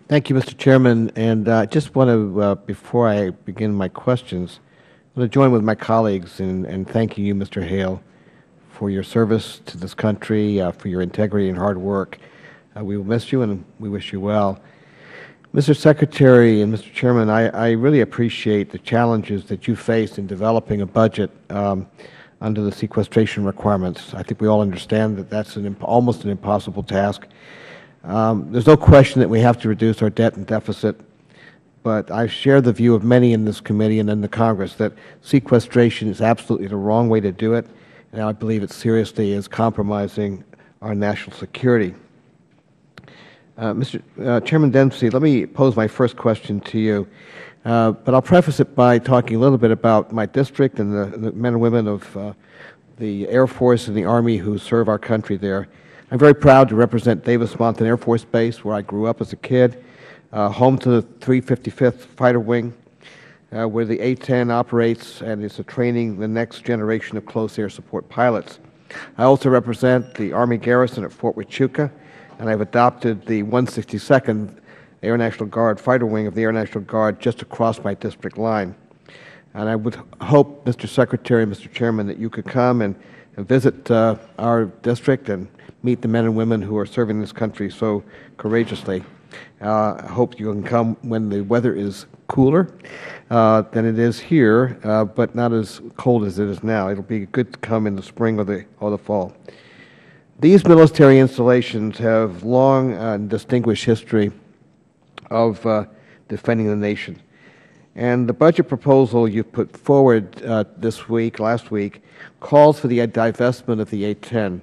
Thank you, Mr. Chairman. And I just want to, before I begin my questions, I want to join with my colleagues in thanking you, Mr. Hale, for your service to this country, for your integrity and hard work. We will miss you, and we wish you well. Mr. Secretary and Mr. Chairman, I really appreciate the challenges that you faced in developing a budget under the sequestration requirements. I think we all understand that that's almost an impossible task. There's no question that we have to reduce our debt and deficit, but I share the view of many in this committee and in the Congress that sequestration is absolutely the wrong way to do it, and I believe it seriously is compromising our national security. Mr. Chairman Dempsey, let me pose my first question to you, but I'll preface it by talking a little bit about my district and the men and women of the Air Force and the Army who serve our country there. I'm very proud to represent Davis-Monthan Air Force Base, where I grew up as a kid, home to the 355th Fighter Wing, where the A-10 operates and is training the next generation of close air support pilots. I also represent the Army garrison at Fort Huachuca, and I've adopted the 162nd Air National Guard Fighter Wing of the Air National Guard just across my district line. And I would hope, Mr. Secretary, Mr. Chairman, that you could come and visit our district and meet the men and women who are serving this country so courageously. I hope you can come when the weather is cooler than it is here, but not as cold as it is now. It will be good to come in the spring or the fall. These military installations have long and distinguished history of defending the nation. And the budget proposal you put forward last week, calls for the divestment of the A-10.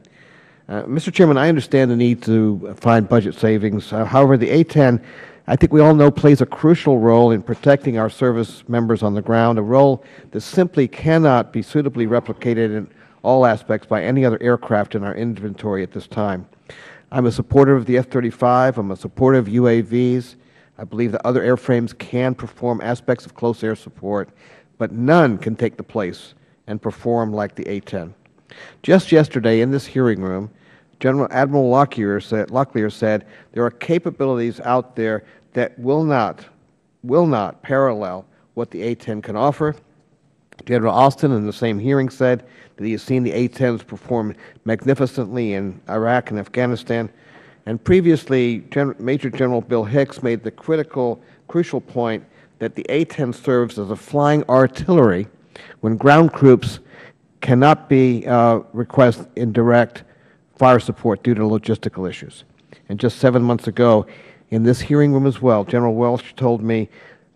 Mr. Chairman, I understand the need to find budget savings. However, the A-10, I think we all know, plays a crucial role in protecting our service members on the ground, a role that simply cannot be suitably replicated in all aspects by any other aircraft in our inventory at this time. I'm a supporter of the F-35. I'm a supporter of UAVs. I believe that other airframes can perform aspects of close air support, but none can take the place and perform like the A-10. Just yesterday in this hearing room, Admiral Locklear said there are capabilities out there that will not parallel what the A-10 can offer. General Austin in the same hearing said that he has seen the A-10s perform magnificently in Iraq and Afghanistan. And previously, Major General Bill Hicks made the crucial point that the A-10 serves as a flying artillery when ground troops cannot request indirect fire support due to logistical issues. And just 7 months ago, in this hearing room as well, General Welsh told me,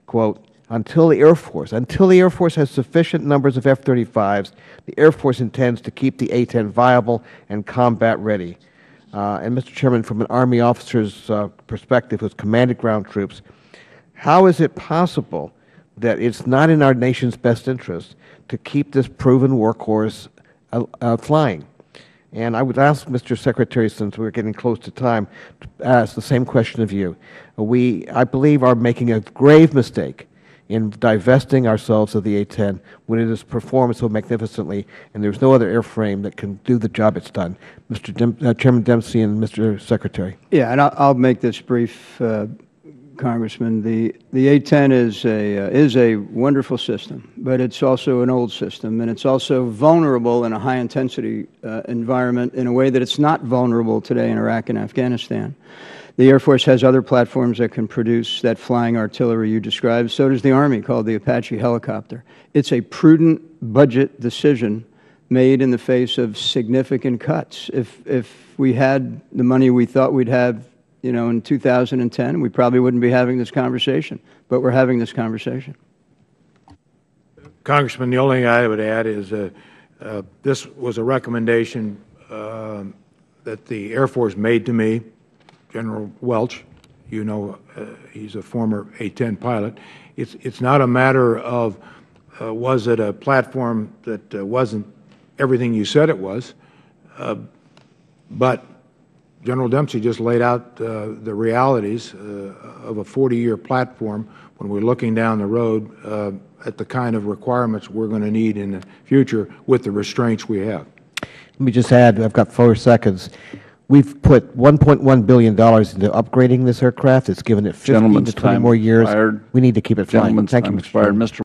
quote, until the Air Force has sufficient numbers of F-35s, the Air Force intends to keep the A-10 viable and combat ready. And Mr. Chairman, from an Army officer's perspective who's commanded ground troops, how is it possible that it's not in our nation's best interest to keep this proven workhorse flying? And I would ask Mr. Secretary, since we're getting close to time, to ask the same question of you. We, I believe, are making a grave mistake in divesting ourselves of the A-10 when it is performed so magnificently, and there's no other airframe that can do the job it's done. Mr. Chairman Dempsey and Mr. Secretary. Yeah, and I'll make this brief, Congressman. The A-10 is a wonderful system, but it's also an old system, and it's also vulnerable in a high-intensity environment in a way that it's not vulnerable today in Iraq and Afghanistan. The Air Force has other platforms that can produce that flying artillery you described. So does the Army, called the Apache helicopter. It's a prudent budget decision made in the face of significant cuts. If we had the money we thought we'd have, in 2010, we probably wouldn't be having this conversation. But we're having this conversation. Congressman, the only thing I would add is this was a recommendation that the Air Force made to me. General Welch, he's a former A-10 pilot. It's not a matter of was it a platform that wasn't everything you said it was, but General Dempsey just laid out the realities of a 40-year platform when we're looking down the road at the kind of requirements we're going to need in the future with the restraints we have. Let me just add, I've got 4 seconds. we've put $1.1 billion into upgrading this aircraft. It's given it 15 to 20 more years. We need to keep it flying. Gentleman's Thank you, time Mr. Chairman. expired. Mr.